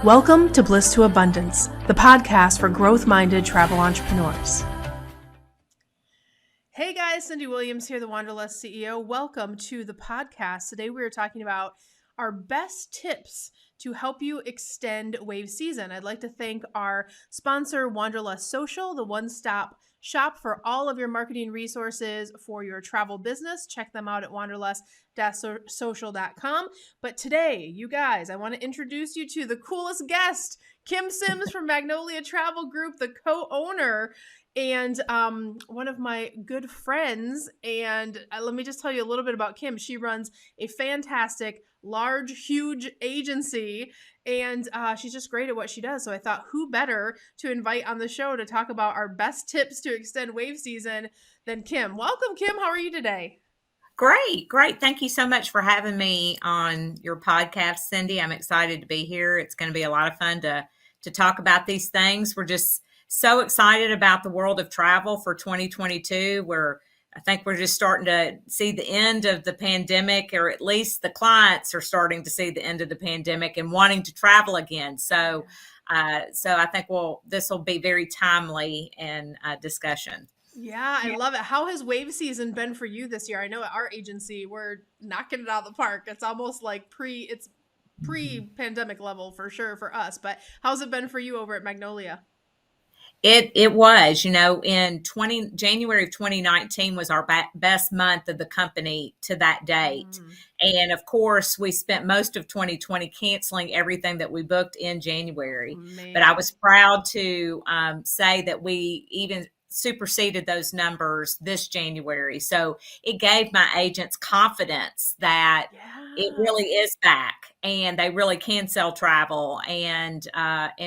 Welcome to Bliss to Abundance, the podcast for growth-minded travel entrepreneurs. Hey guys, Cindy Williams here, the Wanderlust CEO. Welcome to the podcast. Today we are talking about our best tips to help you extend wave season. I'd like to thank our sponsor, Wanderlust Social, the one-stop shop for all of your marketing resources for your travel business. Check them out at wanderlust-social.com. But today, you guys, I want to introduce you to the coolest guest, Kim Sims from Magnolia Travel Group, the co-owner and one of my good friends. And let me just tell you a little bit about Kim. She runs a fantastic, large, huge agency, and she's just great at what she does. So I thought, who better to invite on the show to talk about our best tips to extend wave season than Kim. Welcome, Kim. How are you today? Great. Thank you so much for having me on your podcast, Cindy. I'm excited to be here. It's going to be a lot of fun to talk about these things. We're just so excited about the world of travel for 2022. I think we're just starting to see the end of the pandemic, or at least the clients are starting to see the end of the pandemic and wanting to travel again. So I think this will be very timely in discussion. Yeah, I love it. How has wave season been for you this year? I know at our agency, we're knocking it out of the park. It's almost like pre-pandemic level for sure for us. But how's it been for you over at Magnolia? It was, in January of 2019 was our best month of the company to that date. And of course, we spent most of 2020 canceling everything that we booked in January. Man. But I was proud to say that we even superseded those numbers this January. So it gave my agents confidence that it really is back and they really can sell travel, and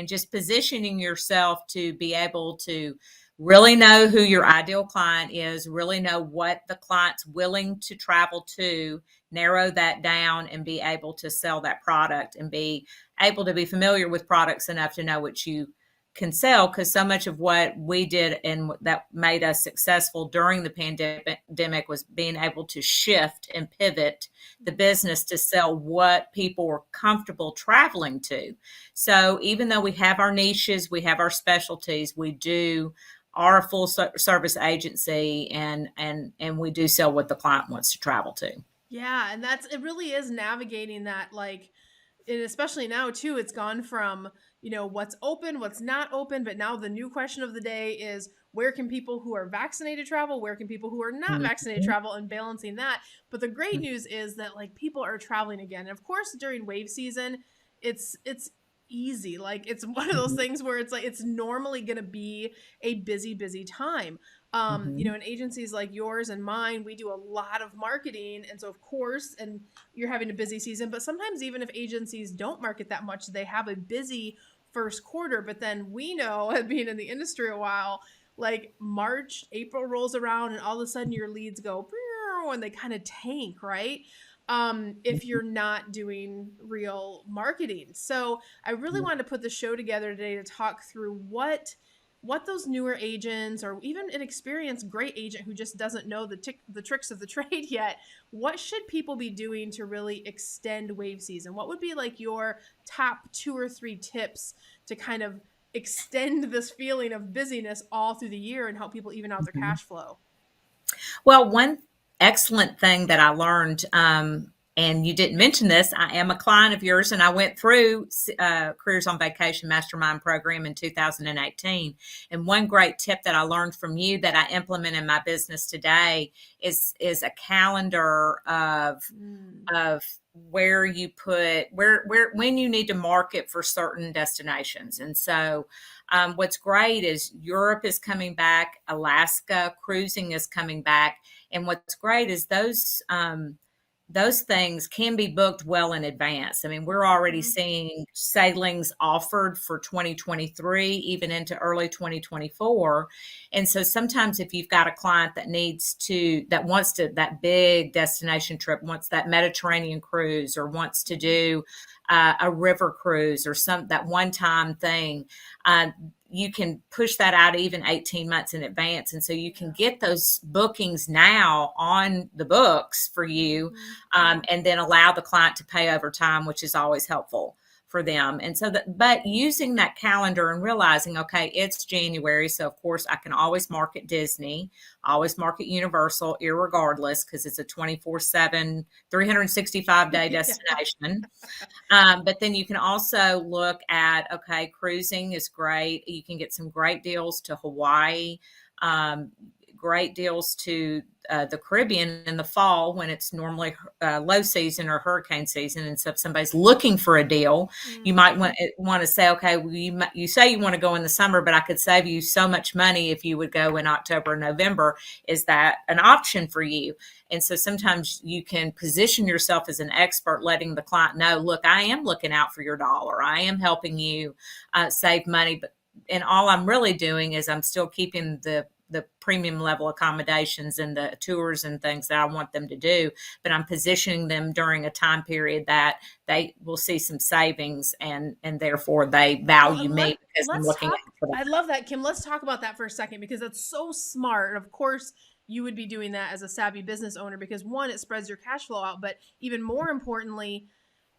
just positioning yourself to be able to really know who your ideal client is, really know what the client's willing to travel to, narrow that down and be able to sell that product and be able to be familiar with products enough to know what you can sell, because so much of what we did and that made us successful during the pandemic was being able to shift and pivot the business to sell what people were comfortable traveling to. So even though we have our niches, we have our specialties, we are a full service agency, and we do sell what the client wants to travel to. Yeah, and it really is navigating that, and especially now too, it's gone from what's open, what's not open. But now the new question of the day is, where can people who are vaccinated travel? Where can people who are not vaccinated travel, and balancing that? But the great news is that people are traveling again. And of course, during wave season, it's easy. It's one of those things where it's normally going to be a busy time. In agencies like yours and mine, we do a lot of marketing. And so of course, and you're having a busy season, but sometimes even if agencies don't market that much, they have a busy first quarter. But then we know, being in the industry a while, March, April rolls around and all of a sudden your leads go and they kind of tank, right? If you're not doing real marketing. So I really wanted to put the show together today to talk through what those newer agents, or even an experienced great agent who just doesn't know the tricks of the trade yet, what should people be doing to really extend wave season? What would be your top 2 or 3 tips to kind of extend this feeling of busyness all through the year and help people even out their cash flow? Well, one excellent thing that I learned, and you didn't mention this, I am a client of yours, and I went through Careers on Vacation Mastermind program in 2018. And one great tip that I learned from you that I implement in my business today is a calendar of where you put when you need to market for certain destinations. And so what's great is Europe is coming back, Alaska cruising is coming back, and what's great is those things can be booked well in advance. I mean, we're already seeing sailings offered for 2023, even into early 2024. And so sometimes if you've got a client that wants that big destination trip, wants that Mediterranean cruise, or wants to do a river cruise or that one-time thing, you can push that out even 18 months in advance. And so you can get those bookings now on the books for you, and then allow the client to pay over time, which is always helpful for them. And so but using that calendar and realizing, okay, it's January. So of course I can always market Disney, always market Universal, irregardless, because it's a 24/7, 365-day destination. But then you can also look at, okay, cruising is great. You can get some great deals to Hawaii, great deals to the Caribbean in the fall when it's normally low season or hurricane season. And so if somebody's looking for a deal, you might want to say, okay, well, you say you want to go in the summer, but I could save you so much money if you would go in October and November. Is that an option for you? And so sometimes you can position yourself as an expert, letting the client know, look, I am looking out for your dollar. I am helping you save money. And all I'm really doing is I'm still keeping the premium level accommodations and the tours and things that I want them to do, but I'm positioning them during a time period that they will see some savings, and therefore they value me because I'm looking out for them. I love that, Kim. Let's talk about that for a second, because that's so smart. And of course, you would be doing that as a savvy business owner, because one, it spreads your cash flow out, but even more importantly,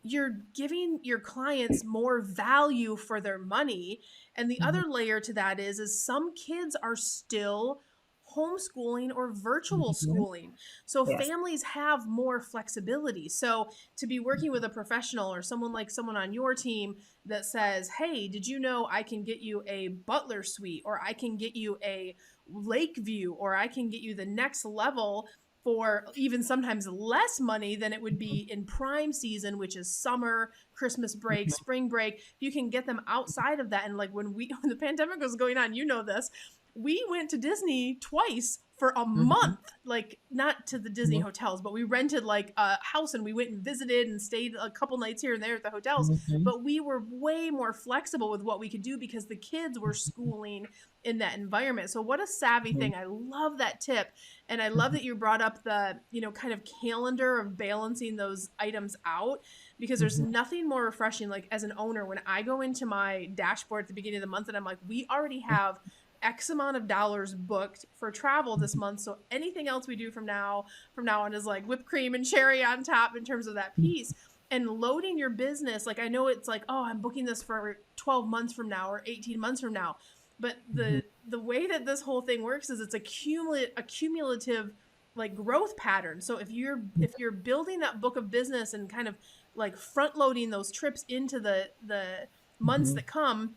you're giving your clients more value for their money. And the other layer to that is some kids are still homeschooling or virtual schooling. So families have more flexibility. So to be working with a professional or someone on your team that says, hey, did you know I can get you a Butler suite, or I can get you a lake view, or I can get you the next level for even sometimes less money than it would be in prime season, which is summer, Christmas break, spring break. You can get them outside of that. And like when the pandemic was going on, you know this, we went to Disney twice for a month, like not to the Disney hotels, but we rented like a house and we went and visited and stayed a couple nights here and there at the hotels. But we were way more flexible with what we could do because the kids were schooling in that environment. So what a savvy thing. I love that tip. And I love that you brought up the, kind of calendar of balancing those items out, because there's nothing more refreshing. Like as an owner, when I go into my dashboard at the beginning of the month and I'm like, we already have X amount of dollars booked for travel this month. So anything else we do from now on is like whipped cream and cherry on top in terms of that piece. And loading your business, like I know it's like, oh, I'm booking this for 12 months from now or 18 months from now. But the way that this whole thing works is it's a cumulative like growth pattern. So if you're building that book of business and kind of like front loading those trips into the months that come,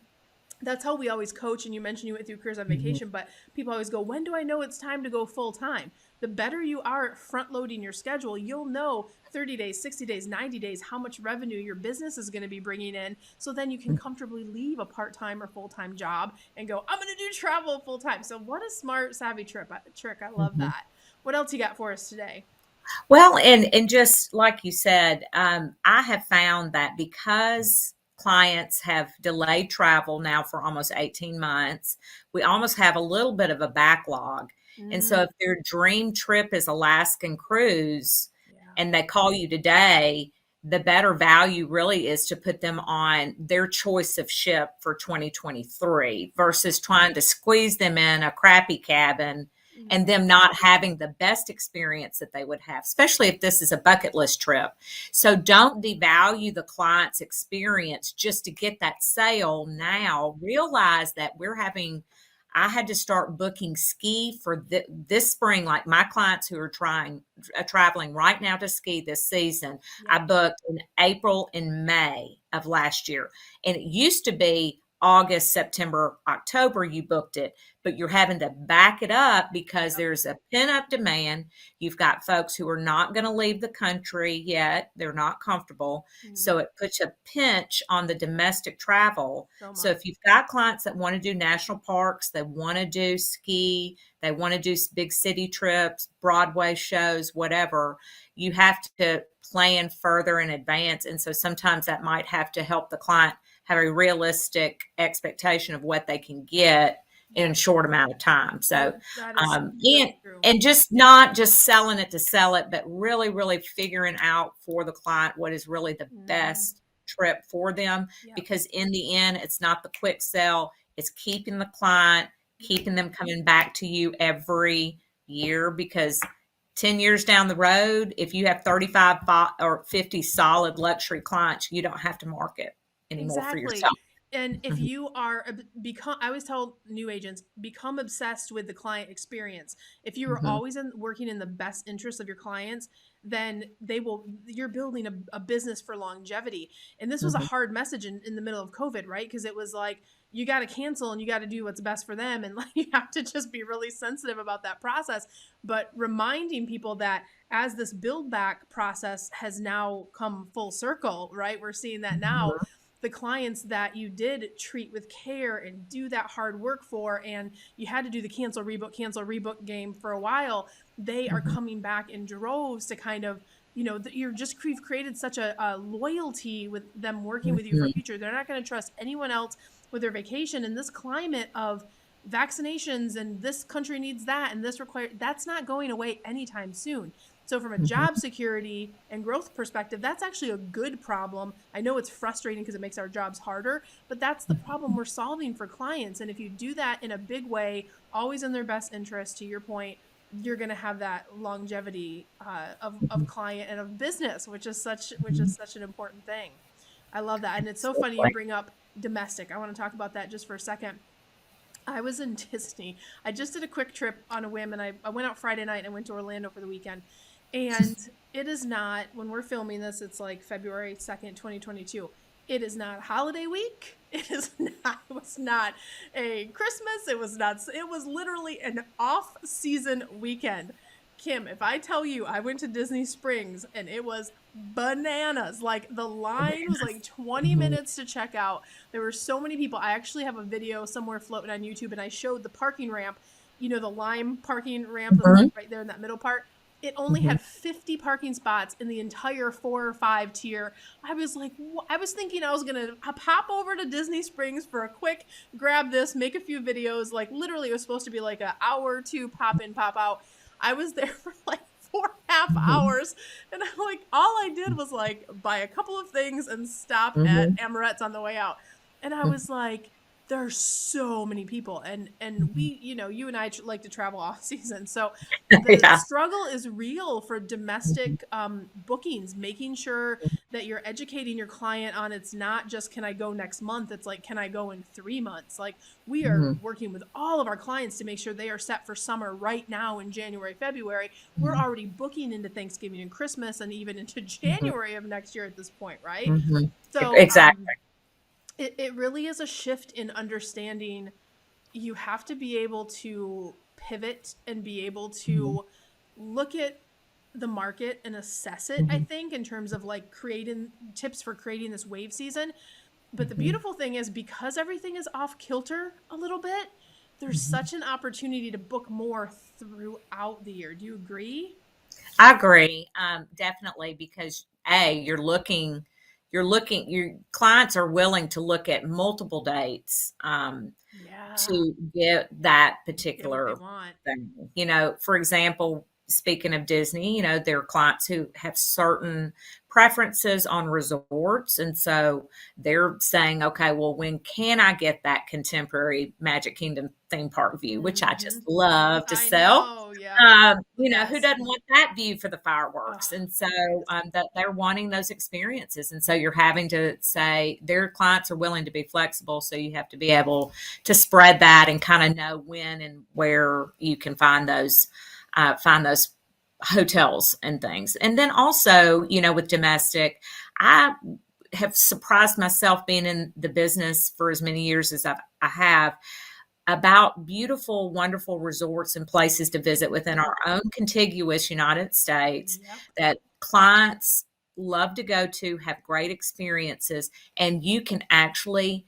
that's how we always coach. And you mentioned you went through careers on vacation, but people always go, when do I know it's time to go full time? The better you are at front loading your schedule, you'll know 30 days, 60 days, 90 days, how much revenue your business is going to be bringing in. So then you can comfortably leave a part-time or full-time job and go, I'm going to do travel full time. So what a smart, savvy trick. I love that. What else you got for us today? Well, and just like you said, I have found that because clients have delayed travel now for almost 18 months, we almost have a little bit of a backlog. And so if their dream trip is Alaskan cruise and they call you today, the better value really is to put them on their choice of ship for 2023 versus trying to squeeze them in a crappy cabin and them not having the best experience that they would have, especially if this is a bucket list trip. So don't devalue the client's experience just to get that sale now. Realize that I had to start booking ski for this spring. Like my clients who are traveling right now to ski this season, I booked in April and May of last year. And it used to be August, September, October, you booked it, but you're having to back it up because there's a pent-up demand. You've got folks who are not going to leave the country yet. They're not comfortable. So it puts a pinch on the domestic travel. So if you've got clients that want to do national parks, they want to do ski, they want to do big city trips, Broadway shows, whatever, you have to plan further in advance. And so sometimes that might have to help the client have a realistic expectation of what they can get in a short amount of time. So, and just not just selling it to sell it, but really, really figuring out for the client what is really the best trip for them. Because in the end, it's not the quick sell. is keeping the client, keeping them coming back to you every year, because 10 years down the road, if you have 35 or 50 solid luxury clients, you don't have to market anymore for Exactly. yourself. And if Mhm, you are become, I always tell new agents, become obsessed with the client experience. If you are mhm, always working in the best interest of your clients, then you're building a business for longevity. And this was a mhm, hard message in the middle of COVID, right? Because it was like, you got to cancel and you got to do what's best for them. And like, you have to just be really sensitive about that process. But reminding people that as this build back process has now come full circle, right? We're seeing that now, mhm, the clients that you did treat with care and do that hard work for, and you had to do the cancel rebook game for a while, they are mhm, coming back in droves to kind of, you've created such a loyalty with them working with you for mhm, future. They're not going to trust anyone else with their vacation in this climate of vaccinations, and this country needs that, and that's not going away anytime soon. So from a mhm, job security and growth perspective, that's actually a good problem. I know it's frustrating because it makes our jobs harder, but that's the problem we're solving for clients. And if you do that in a big way, always in their best interest, to your point, you're going to have that longevity of mhm, client and of business, which is mhm. such an important thing. I love that. And it's so funny you Absolutely. bring up domestic. I want to talk about that just for a second. I was in Disney. I just did a quick trip on a whim, and I went out Friday night and I went to Orlando for the weekend. And it is not, when we're filming this, it's like February 2nd, 2022. It is not holiday week. It is not, it was not a Christmas. It was literally an off season weekend. Kim, if I tell you I went to Disney Springs and it was bananas, like the line was like 20 Mhm, minutes to check out. There were so many people. I actually have a video somewhere floating on YouTube, and I showed the parking ramp, the lime parking ramp that's like mhm, right there in that middle part. It only mhm, had 50 parking spots in the entire 4 or 5 tier. I was like, I was thinking I was going to pop over to Disney Springs for a quick grab this, make a few videos. Like literally, it was supposed to be like an hour or two pop in, pop out. I was there for like 4.5 hours, and I'm like, all I did was like buy a couple of things and stop at mhm, Amorette's on the way out. And I mhm, was like, there's so many people, and mhm. we, you and I like to travel off season, so the Yeah. struggle is real for Mhm, domestic bookings, making sure that you're educating your client on, it's not just can I go next month, it's like can I go in 3 months. Like we are mhm, working with all of our clients to make sure they are set for summer right now in January, February. We're mhm, already booking into Thanksgiving and Christmas and even into mhm, January of next year at this point, right? mhm. So Exactly. it really is a shift in understanding. You have to be able to pivot and be able Mhm, to look at the market and assess it, I mhm, think, in terms of like creating tips for creating this wave season. But the mhm, beautiful thing is, because everything is off kilter a little bit, there's mhm. such an opportunity to book more throughout the year. Do you agree? I agree, definitely, because your clients are willing to look at multiple dates, Yeah. to get that Get what they particular want. thing. For example, speaking of Disney, there are clients who have certain preferences on resorts. And so they're saying, okay, well, when can I get that contemporary Magic Kingdom theme park view, which I Hmm. just love to I sell. know. Yeah. The Who best. doesn't want that view for the Oh, fireworks? And so yes. that they're wanting those experiences. And so you're having to say their clients are willing to be flexible. So you have to be able to spread that and kind of know when and where you can find those hotels and things. And then also, with domestic, I have surprised myself being in the business for as many years as I have, about beautiful, wonderful resorts and places to visit within Hmm. our own contiguous United States Yep. that clients love to go to, have great experiences, and you can actually,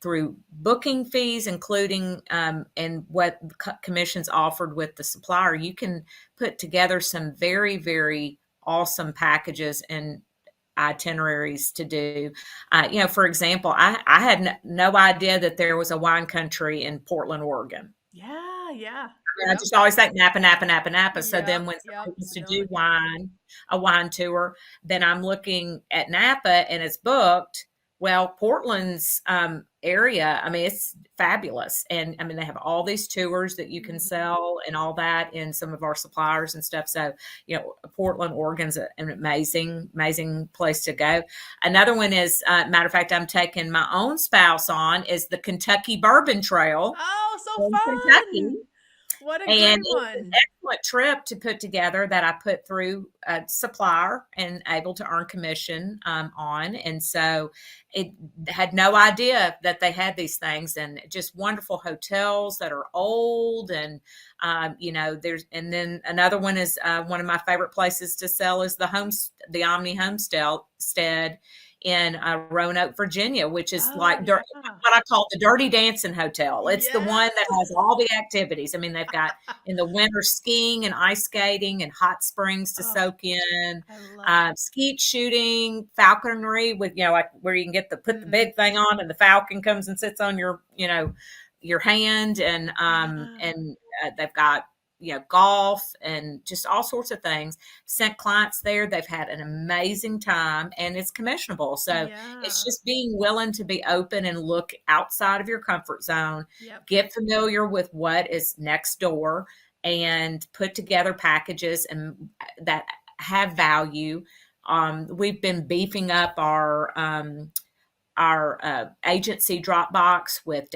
through booking fees, including and what commissions offered with the supplier, you can put together some very, very awesome packages and itineraries to do. For example, I had no idea that there was a wine country in Portland, Oregon. Yeah. Yeah. I Yep. just always think Napa, Napa, Napa, Napa. So Yep. then when Yep. somebody wants to do Sonoma. a wine tour, then I'm looking at Napa and it's booked. Well, Portland's area, I mean, it's fabulous. And I mean, they have all these tours that you can sell and all that in some of our suppliers and stuff. So, Portland, Oregon's an amazing place to go. Another one is, matter of fact, I'm taking my own spouse on, is the Kentucky Bourbon Trail Oh, so in Kentucky. fun. What a And great it's an one. excellent trip to put together that I put through a supplier and able to earn commission on. And so it had no idea that they had these things, and just wonderful hotels that are old. And, and then another one is one of my favorite places to sell is the Omni Homestead in Roanoke, Virginia, which is Oh, like yeah. what I call the Dirty Dancing Hotel. It's the one Yes. that has all the activities. I mean, they've got in the winter skiing and ice skating and hot springs to Oh, soak in, I love skeet shooting, falconry with, like where you can put the big thing on and the falcon comes and sits on your hand. And, Yeah. they've got, golf and just all sorts of things. Sent clients there. They've had an amazing time, and it's commissionable. So it's Yeah. just being willing to be open and look outside of your comfort zone, Yep. get familiar with what is next door, and put together packages and that have value. We've been beefing up our agency Dropbox with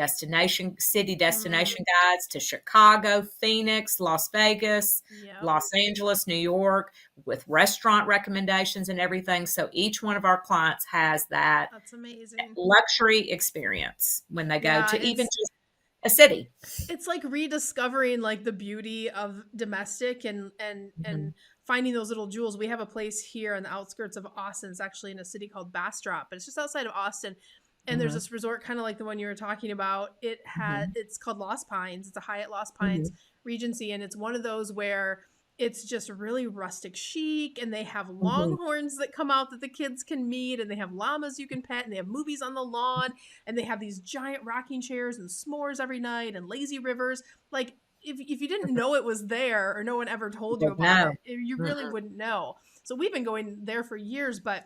city destination guides to Chicago, Phoenix, Las Vegas, Yep. Los Angeles, New York, with restaurant recommendations and everything. So each one of our clients has that That's amazing. luxury experience when they go Yeah, to even just a city. it's like rediscovering like the beauty of domestic and finding those little jewels. We have a place here on the outskirts of Austin. It's actually in a city called Bastrop, but it's just outside of Austin. And there's Mhm, this resort kind of like the one you were talking about. mhm, It's called Lost Pines. It's a Hyatt Lost Pines mhm, Regency, and it's one of those where it's just really rustic chic, and they have mhm. longhorns that come out that the kids can meet, and they have llamas you can pet, and they have movies on the lawn, and they have these giant rocking chairs and s'mores every night and lazy rivers. Like, if you didn't know it was there, or no one ever told you But about no. it, you really Mm-mm. wouldn't know. So we've been going there for years, but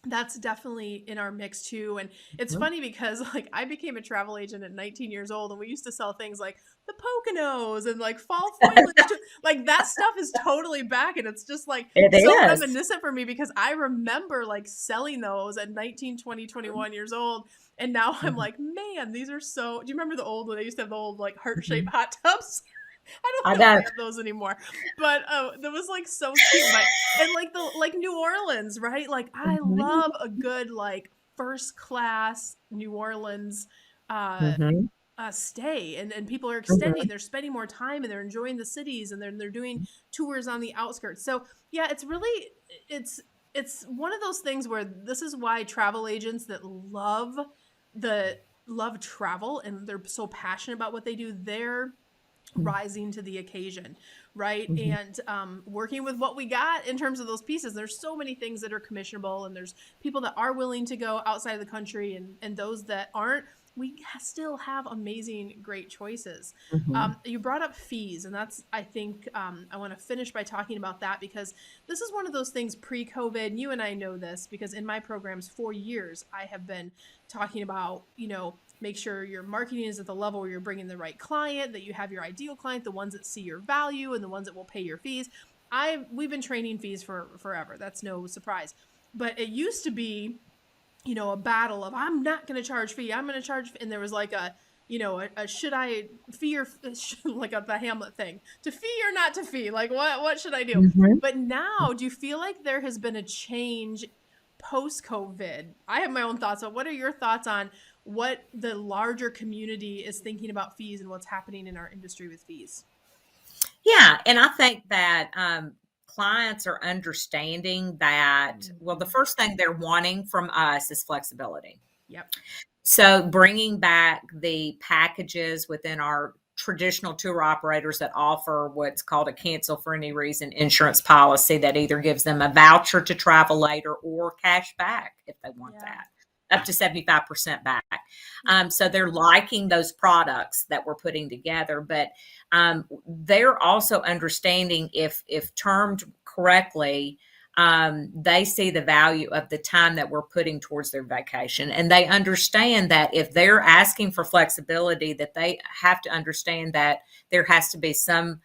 that's definitely in our mix too. And it's Mhm. funny because like I became a travel agent at 19 years old, and we used to sell things like the Poconos and like fall foliage. Like that stuff is totally back, and it's just like It so is. reminiscent for me because I remember like selling those at 19, 20, 21 years old. And now I'm Mhm, like, man, these are so. Do you remember the old when they used to have the old like heart shaped mhm. hot tubs? I don't I know if know. they have those anymore, but that was like so cute. But and like the like New Orleans, right? Like I Mhm, love a good like first class New Orleans uh mhm, stay, and people are extending, mhm. they're spending more time, and they're enjoying the cities, and they're doing tours on the outskirts. So yeah, it's really it's one of those things where this is why travel agents that the love travel and they're so passionate about what they do, they're rising to the occasion, right? Mhm. And working with what we got in terms of those pieces. There's so many things that are commissionable, and there's people that are willing to go outside of the country, and those that aren't. We still have amazing, great choices. Mhm. You brought up fees, and that's, I think, I want to finish by talking about that because this is one of those things pre-COVID. And you and I know this because in my programs for years, I have been talking about, make sure your marketing is at the level where you're bringing the right client, that you have your ideal client, the ones that see your value and the ones that will pay your fees. We've been training fees for forever. That's no surprise. But it used to be, a battle of I'm not going to charge fee. I'm going to charge, and there was like a should I fee or like the Hamlet thing, to fee or not to fee? Like what should I do? Mhm. But now, do you feel like there has been a change post COVID? I have my own thoughts. But what are your thoughts on what the larger community is thinking about fees and what's happening in our industry with fees? Yeah, and I think that, clients are understanding that, well, the first thing they're wanting from us is flexibility. Yep. So bringing back the packages within our traditional tour operators that offer what's called a cancel for any reason insurance policy that either gives them a voucher to travel later or cash back if they want Yeah. that, up to 75% back. Yeah. So they're liking those products that we're putting together, but they're also understanding if termed correctly, they see the value of the time that we're putting towards their vacation. And they understand that if they're asking for flexibility, that they have to understand that there has to be some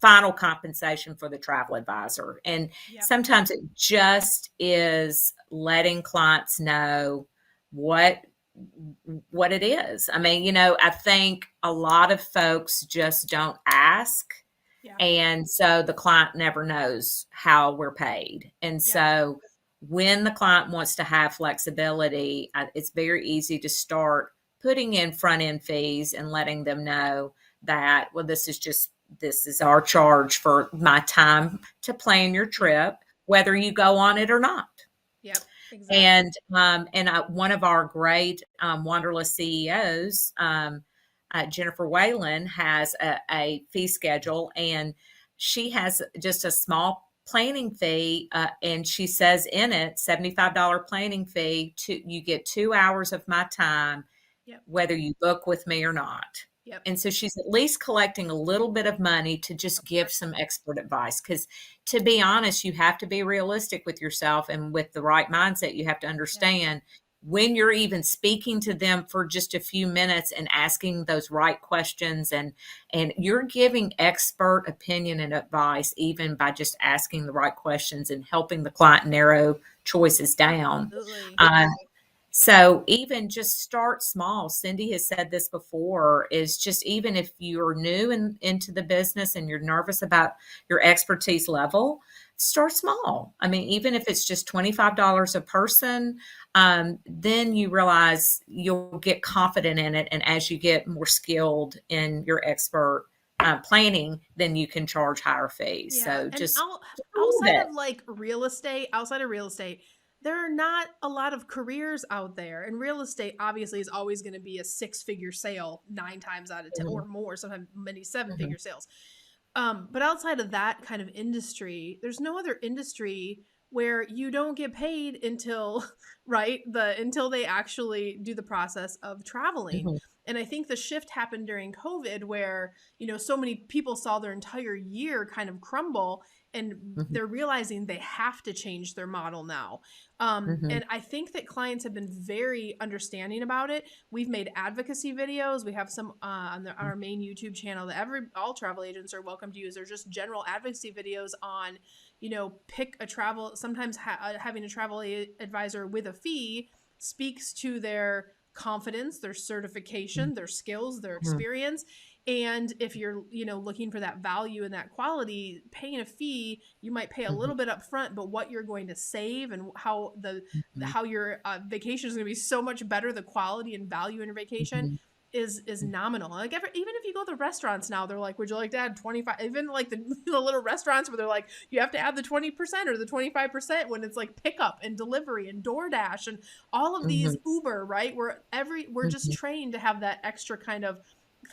final compensation for the travel advisor. And Yep. sometimes it just is letting clients know what it is. I mean, I think a lot of folks just don't ask. Yeah. And so the client never knows how we're paid. And Yep. so when the client wants to have flexibility, it's very easy to start putting in front end fees and letting them know that, well, this is our charge for my time to plan your trip, whether you go on it or not. Yep. Exactly. And one of our great Wanderlust CEOs, Jennifer Whalen, has a fee schedule, and she has just a small planning fee, and she says in it, $75 planning fee. You get 2 hours of my time, Yep. whether you book with me or not. Yep. And so she's at least collecting a little bit of money to just give some expert advice. Because to be honest, you have to be realistic with yourself, and with the right mindset, you have to understand when you're even speaking to them for just a few minutes and asking those right questions, and you're giving expert opinion and advice even by just asking the right questions and helping the client narrow choices down. Absolutely. So even just start small. Cindy has said this before, is just even if you're new into the business and you're nervous about your expertise level, start small. I mean, even if it's just $25 a person, then you realize you'll get confident in it. And as you get more skilled in your expert planning, then you can charge higher fees. Yeah. So And just outside of like outside of real estate, there are not a lot of careers out there. And real estate obviously is always going to be a 6-figure sale 9 times out of 10 or more, sometimes many 7-figure sales. But outside of that kind of industry, there's no other industry where you don't get paid until until they actually do the process of traveling. And I think the shift happened during COVID where, so many people saw their entire year kind of crumble, and they're realizing they have to change their model now. And I think that clients have been very understanding about it. We've made advocacy videos. We have some on our main YouTube channel that all travel agents are welcome to use. They're just general advocacy videos on, pick a travel. Sometimes having a travel advisor with a fee speaks to their confidence, their certification, their skills, their experience. And if you're, looking for that value and that quality, paying a fee, you might pay a little bit up front, but what you're going to save and how your vacation is going to be so much better, the quality and value in your vacation is nominal. Like even if you go to the restaurants now, they're like, would you like to add 25? Even like the little restaurants where they're like, you have to add the 20% or the 25% when it's like pickup and delivery and DoorDash and all of these Uber, right? We're just trained to have that extra kind of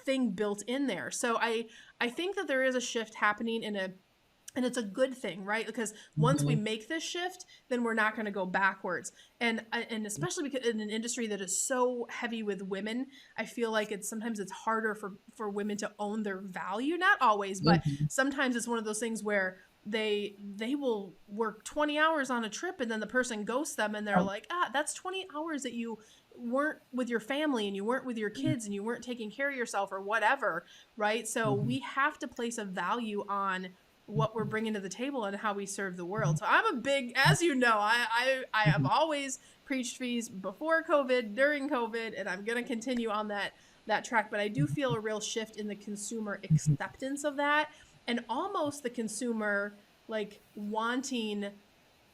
thing built in there. So I think that there is a shift happening and it's a good thing, right? Because once we make this shift, then we're not going to go backwards. And especially because in an industry that is so heavy with women, I feel like sometimes it's harder for women to own their value. Not always, but sometimes it's one of those things where they will work 20 hours on a trip and then the person ghosts them and they're like, that's 20 hours that you weren't with your family and you weren't with your kids and you weren't taking care of yourself or whatever, right? So we have to place a value on what we're bringing to the table and how we serve the world. So I'm a big, as you know, I have always preached fees before COVID, during COVID, and I'm going to continue on that track. But I do feel a real shift in the consumer acceptance of that, and almost the consumer like wanting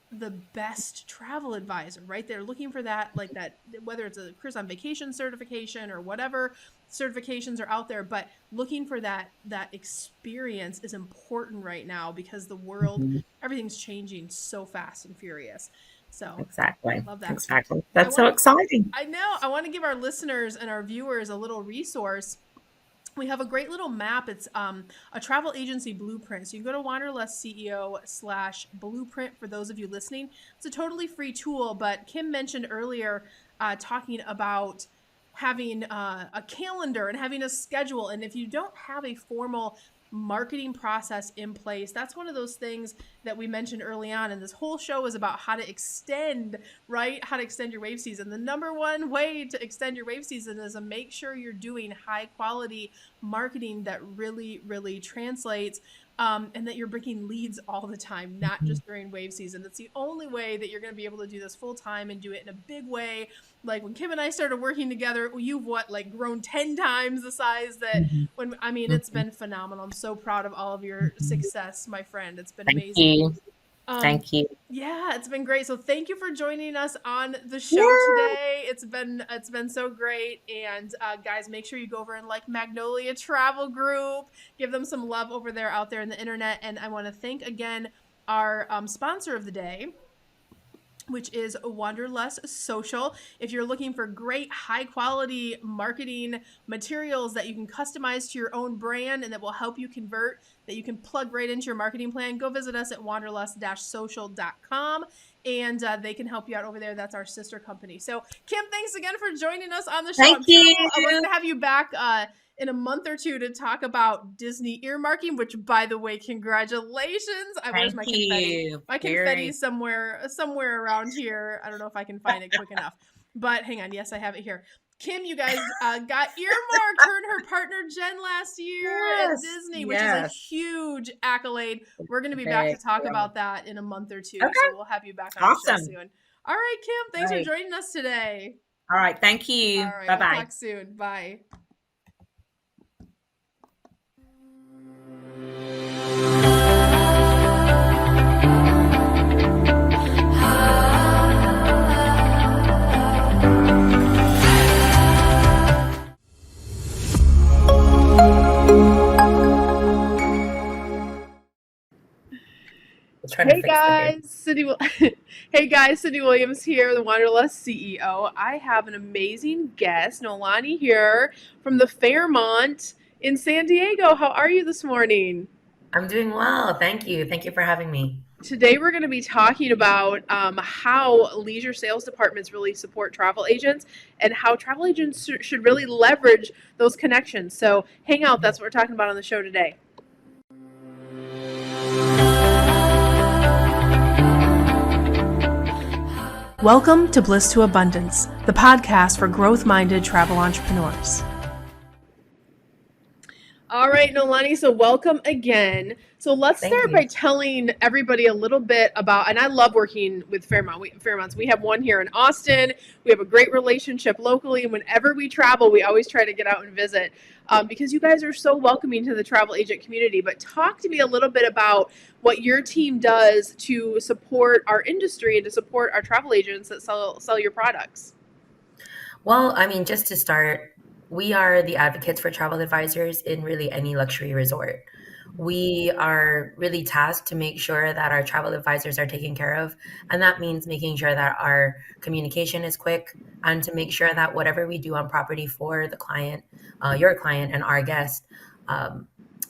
the best travel advisor, right? They're looking for that, like that, whether it's a cruise on vacation certification or whatever certifications are out there, but looking for that experience is important right now because the world, everything's changing so fast and furious. So Exactly. love that. Exactly. That's so exciting. I know. I want to give our listeners and our viewers a little resource. We have a great little map. It's a travel agency blueprint. So you can go to Wanderlust CEO/blueprint for those of you listening. It's a totally free tool, but Kim mentioned earlier talking about having a calendar and having a schedule. And if you don't have a formal marketing process in place. That's one of those things that we mentioned early on. And this whole show is about how to extend, right? How to extend your wave season. The number one way to extend your wave season is to make sure you're doing high quality marketing that really, really translates. And that you're bringing leads all the time, not just during wave season. That's the only way that you're going to be able to do this full time and do it in a big way. Like when Kim and I started working together, you've grown 10 times the size that Mhm. it's Mhm. been phenomenal. I'm so proud of all of your Mhm. success, my friend. It's been Thank amazing. you. Um, Thank you. yeah, it's been great. So thank you for joining us on the show Yeah. today. It's been so great. And guys, make sure you go over and like Magnolia Travel Group. Give them some love over there out there in the internet. And I want to thank again our sponsor of the day, which is Wanderlust Social. If you're looking for great high quality marketing materials that you can customize to your own brand and that will help you convert, that you can plug right into your marketing plan, go visit us at wanderlust-social.com, and they can help you out over there. That's our sister company. So Kim, thanks again for joining us on the show. Thank I'm sure we're you. going to have you back in a month or two to talk about Disney earmarking, which, by the way, congratulations. Where's Thank my confetti? you. My confetti Very. is somewhere around here. I don't know if I can find it quick enough, but hang on. Yes, I have it here. Kim, you guys got earmarked, her and her partner Jen last year at Yes. Disney, which is a Yes. huge accolade. We're going to be back to Big talk deal. about that in a month or two, Okay. so we'll have you back on the show Awesome. soon. All right, Kim, thanks for Right. joining us today. All right. Thank All you. right, Bye we'll bye. talk soon. Bye. Trying to Hey fix that here. guys, Hey guys, Cindy Williams here, the Wanderlust CEO. I have an amazing guest, Nolani here from the Fairmont in San Diego. How are you this morning? I'm doing well. Thank you. Thank you for having me. Today we're going to be talking about how leisure sales departments really support travel agents and how travel agents should really leverage those connections. So hang out, that's what we're talking about on the show today. Welcome to Bliss to Abundance, the podcast for growth-minded travel entrepreneurs. All right, Nolani, so welcome again. So let's Thank start you. by telling everybody a little bit about, and I love working with Fairmonts. We have one here in Austin. We have a great relationship locally, and whenever we travel, we always try to get out and visit because you guys are so welcoming to the travel agent community. But talk to me a little bit about what your team does to support our industry and to support our travel agents that sell your products. Well, I mean, just to start, we are the advocates for travel advisors in really any luxury resort. We are really tasked to make sure that our travel advisors are taken care of. And that means making sure that our communication is quick and to make sure that whatever we do on property for the client, your client, and our guest,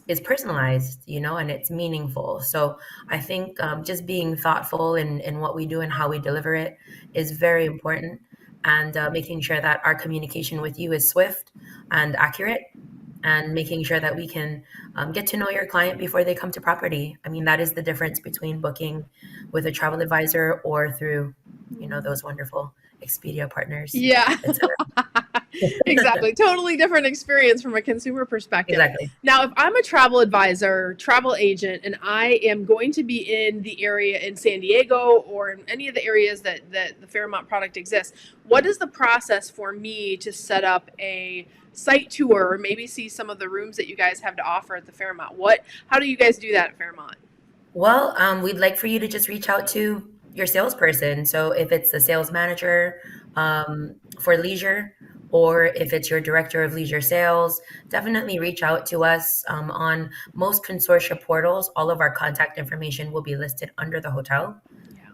is personalized, and it's meaningful. So I think just being thoughtful in what we do and how we deliver it is very important. And making sure that our communication with you is swift and accurate, and making sure that we can get to know your client before they come to property. I mean, that is the difference between booking with a travel advisor or through, those wonderful Expedia partners, Yeah. etc. Exactly. Totally different experience from a consumer perspective. Exactly. Now, if I'm a travel advisor, travel agent, and I am going to be in the area in San Diego or in any of the areas that the Fairmont product exists, what is the process for me to set up a site tour or maybe see some of the rooms that you guys have to offer at the Fairmont? How do you guys do that at Fairmont? Well, we'd like for you to just reach out to your salesperson. So if it's the sales manager for leisure, or if it's your director of leisure sales, definitely reach out to us on most consortia portals. All of our contact information will be listed under the hotel.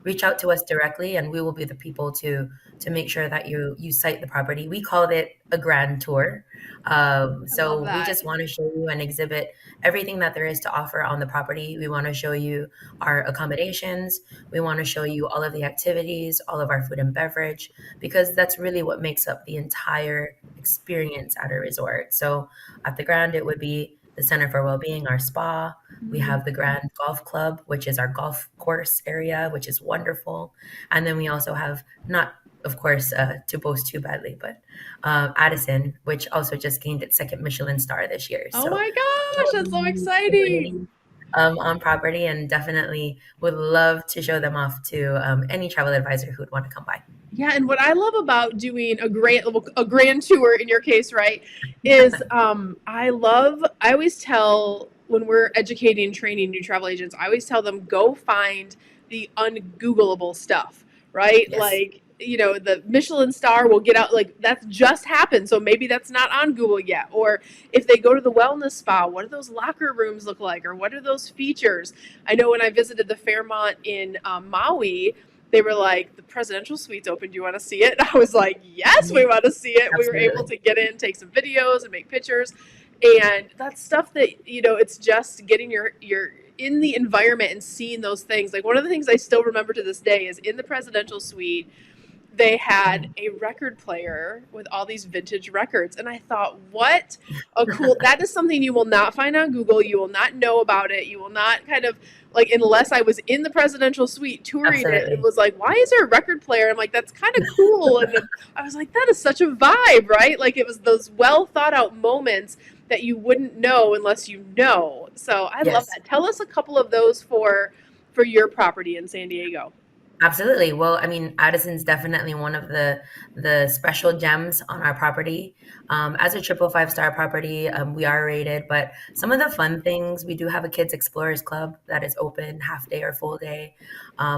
Reach out to us directly, and we will be the people to make sure that you site the property. We call it a grand tour. I love So we that. just want to show you and exhibit everything that there is to offer on the property. We want to show you our accommodations. We want to show you all of the activities, all of our food and beverage, because that's really what makes up the entire experience at a resort. So at the Grand, it would be the Center for Wellbeing, our spa. We Mm. have the Grand Golf Club, which is our golf course area, which is wonderful. And then we also have, not of course to boast too badly, but Addison, which also just gained its second Michelin star this year. Oh So my gosh, that's so amazing exciting. amenities on property, and definitely would love to show them off to any travel advisor who'd want to come by. Yeah, and what I love about doing a grand tour in your case, right, is I always tell when we're educating and training new travel agents, I always tell them go find the ungoogleable stuff, right? Yes, Like, the Michelin star will get out, like that's just happened, so maybe that's not on Google yet. Or if they go to the wellness spa, what do those locker rooms look like, or what are those features? I know when I visited the Fairmont in Maui, they were like, the presidential suite's open. Do you want to see it? And I was like, yes, we want to see it. We were able absolutely. to get in, take some videos and make pictures. And that's stuff that, it's just getting your in the environment and seeing those things. Like one of the things I still remember to this day is in the presidential suite, they had a record player with all these vintage records. And I thought, what a cool, that is something you will not find on Google. You will not know about it. You will not kind of like, unless I was in the presidential suite touring it and Absolutely. was like, why is there a record player? I'm like, that's kind of cool. And then I was like, that is such a vibe, right? Like it was those well thought out moments that you wouldn't know unless you know. So I love Yes. that. Tell us a couple of those for your property in San Diego. Absolutely. Well, I mean, Addison's definitely one of the special gems on our property. As a triple five-star property, we are rated, but some of the fun things, we do have a Kids Explorers Club that is open half day or full day.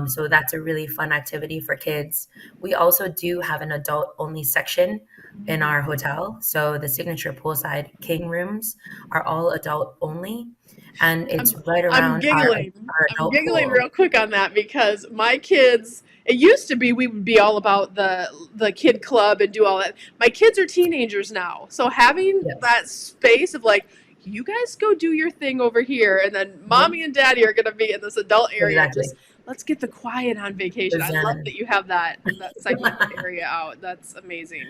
So that's a really fun activity for kids. We also do have an adult-only section in our hotel. So the signature poolside king rooms are all adult only, and it's I'm right I'm around our giggling. I'm adult giggling pool. real quick on that because my kids. It used to be we would be all about the kid club and do all that. My kids are teenagers now, so having Yes, that space of like, you guys go do your thing over here, and then mhm, mommy and daddy are gonna be in this adult area. exactly. Just let's get the quiet on vacation. The I love Zen. that you have that segmented area out. That's amazing.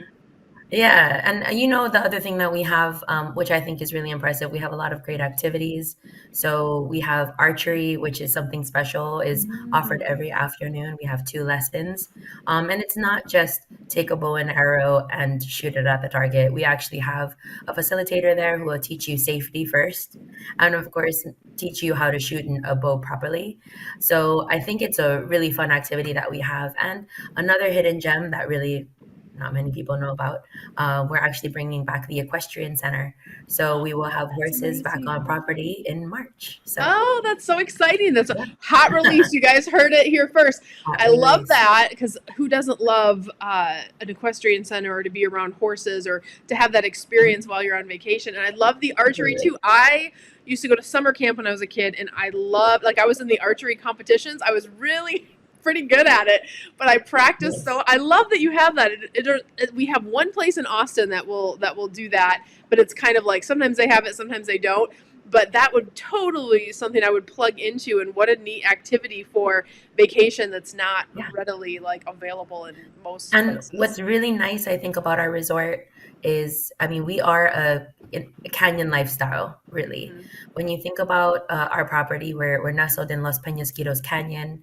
Yeah, and the other thing that we have, which I think is really impressive, we have a lot of great activities. So we have archery, which is something special, is offered Mm. every afternoon. We have two lessons, and it's not just take a bow and arrow and shoot it at the target. We actually have a facilitator there who will teach you safety first, and of course, teach you how to shoot a bow properly. So I think it's a really fun activity that we have, and another hidden gem that really not many people know about, we're actually bringing back the equestrian center. So we will have That's horses back on amazing. property in March. So Oh, that's so exciting. That's a yeah, hot release. You guys heard it here first. hot I love release. that because who doesn't love an equestrian center or to be around horses or to have that Mhm, experience while you're on vacation? And I love the archery absolutely. too. I used to go to summer camp when I was a kid and I loved, like, I was in the archery competitions. I was really pretty good at it, but I practiced Yes. so I love that you have that. We have one place in Austin that will do that, but it's kind of like sometimes they have it, sometimes they don't, but that would totally something I would plug into, and what a neat activity for vacation that's not Yeah. readily like available in most And places. what's really nice, I think, about our resort is, I mean, we are a canyon lifestyle, really. Mhm. When you think about our property, we're nestled in Los Peñasquitos Canyon.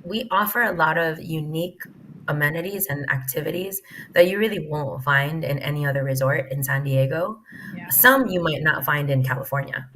We offer a lot of unique amenities and activities that you really won't find in any other resort in San Diego. Yeah. Some you might not find in California.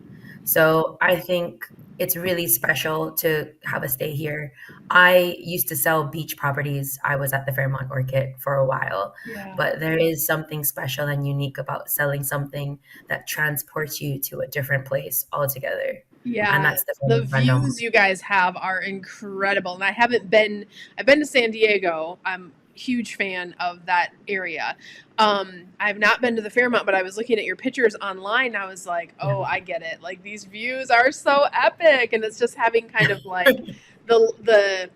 So I think it's really special to have a stay here. I used to sell beach properties. I was at the Fairmont Orchid for a while, Yeah. but there is something special and unique about selling something that transports you to a different place altogether. And Yes, that's the the Fairmont Random. views you guys have are incredible. And I've been to San Diego. I'm a huge fan of that area. I've not been to the Fairmont, but I was looking at your pictures online. And I was like, Yeah. oh, I get it. Like these views are so epic. And it's just having kind of like the, the,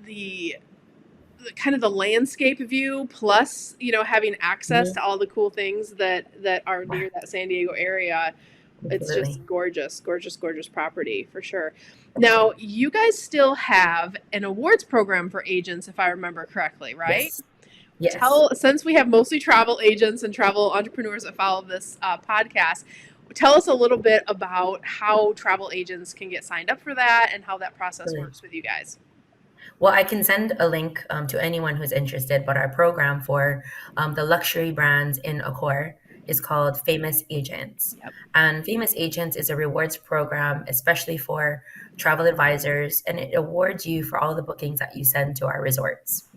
the, kind of the landscape view plus having access Mhm. to all the cool things that are near that San Diego area. It's Absolutely. just gorgeous, gorgeous, gorgeous property for sure. Now, you guys still have an awards program for agents, if I remember correctly, right? Yes. Yes. Since we have mostly travel agents and travel entrepreneurs that follow this podcast, tell us a little bit about how travel agents can get signed up for that and how that process Really. works with you guys. Well, I can send a link to anyone who's interested, but our program for the luxury brands in Accor is called Famous Agents. Yep. And Famous Agents is a rewards program, especially for travel advisors, and it awards you for all the bookings that you send to our resorts.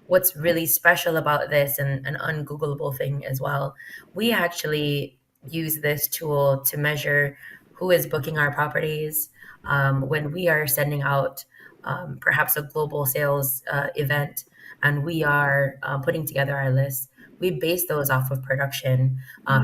What's really special about this, and an ungoogleable thing as well, we actually use this tool to measure who is booking our properties when we are sending out perhaps a global sales event, and we are putting together our list. We base those off of production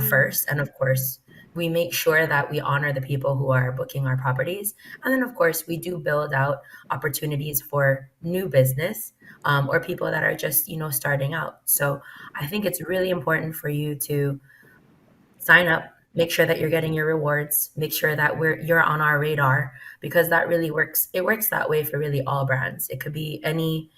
first, and of course, we make sure that we honor the people who are booking our properties. And then, of course, we do build out opportunities for new business or people that are just, starting out. So I think it's really important for you to sign up, make sure that you're getting your rewards, make sure that you're on our radar, because that really works. It works that way for really all brands. It could be any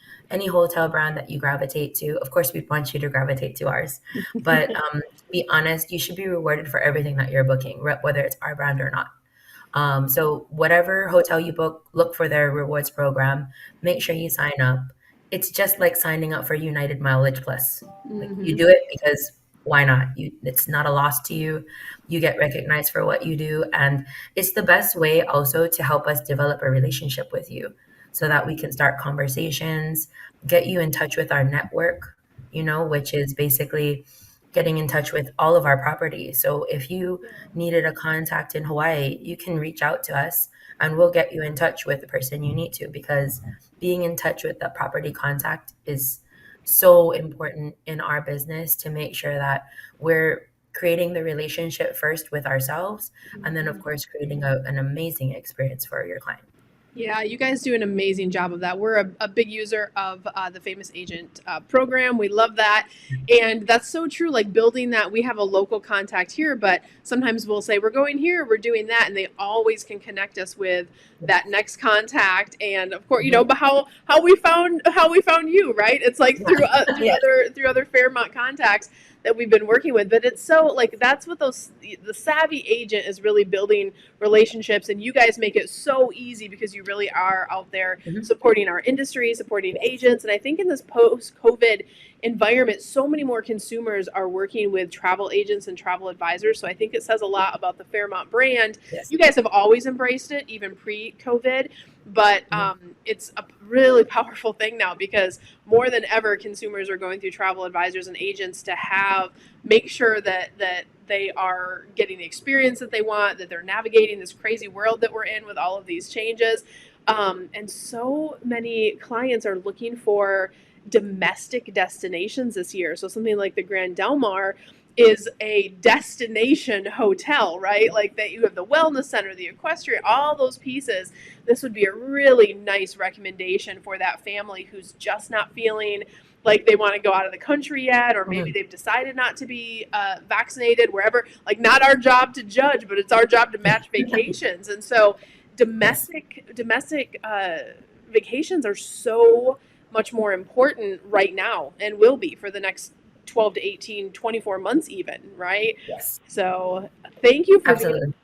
hotel brand that you gravitate to. Of course, we want you to gravitate to ours, but to be honest, you should be rewarded for everything that you're booking, whether it's our brand or not. So whatever hotel you book, look for their rewards program. Make sure you sign up. It's just like signing up for United Mileage Plus. Like, you do it because why not? It's not a loss to you. You get recognized for what you do, and it's the best way also to help us develop a relationship with you, so that we can start conversations, get you in touch with our network, which is basically getting in touch with all of our properties. So if you needed a contact in Hawaii, you can reach out to us and we'll get you in touch with the person you need to, because being in touch with the property contact is so important in our business, to make sure that we're creating the relationship first with ourselves, and then of course creating an amazing experience for your client. Yeah, you guys do an amazing job of that. We're a big user of the Famous Agent program. We love that. And that's so true. Like building that, we have a local contact here, but sometimes we'll say, we're going here, we're doing that. And they always can connect us with that next contact. And of course, but how we found you, right? It's like through other Fairmont contacts that we've been working with. But it's so like, that's what the savvy agent is really building relationships, and you guys make it so easy because you really are out there supporting our industry, supporting agents. And I think in this post-COVID environment, so many more consumers are working with travel agents and travel advisors. So I think it says a lot about the Fairmont brand. Yes. You guys have always embraced it, even pre-COVID, but it's a really powerful thing now, because more than ever, consumers are going through travel advisors and agents to make sure that they are getting the experience that they want, that they're navigating this crazy world that we're in with all of these changes. And so many clients are looking for domestic destinations this year. So something like the Grand Delmar is a destination hotel, right? Like that, you have the wellness center, the equestrian, all those pieces. This would be a really nice recommendation for that family who's just not feeling like they want to go out of the country yet, or maybe they've decided not to be vaccinated, wherever. Like, not our job to judge, but it's our job to match vacations. And so domestic vacations are so much more important right now, and will be for the next 12 to 18, 24 months even, right? Yes. So thank you for Absolutely.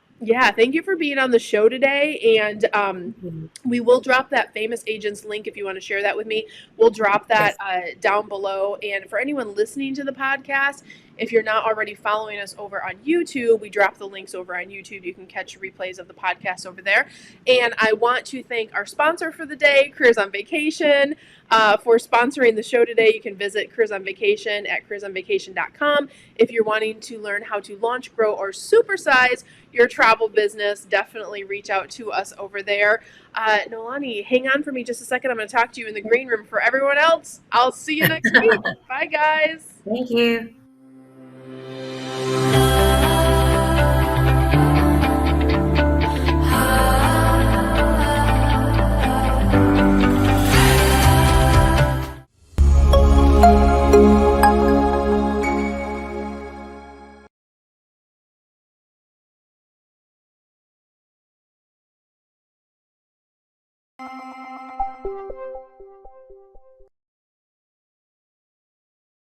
thank you for being on the show today. And we will drop that Famous Agents link if you want to share that with me. We'll drop that down below. And for anyone listening to the podcast, if you're not already following us over on YouTube, we drop the links over on YouTube. You can catch replays of the podcast over there. And I want to thank our sponsor for the day, Careers on Vacation, for sponsoring the show today. You can visit Careers on Vacation at careersonvacation.com. If you're wanting to learn how to launch, grow, or supersize your travel business, definitely reach out to us over there. Nolani, hang on for me just a second. I'm going to talk to you in the green room. For everyone else, I'll see you next week. Bye, guys. Thank you.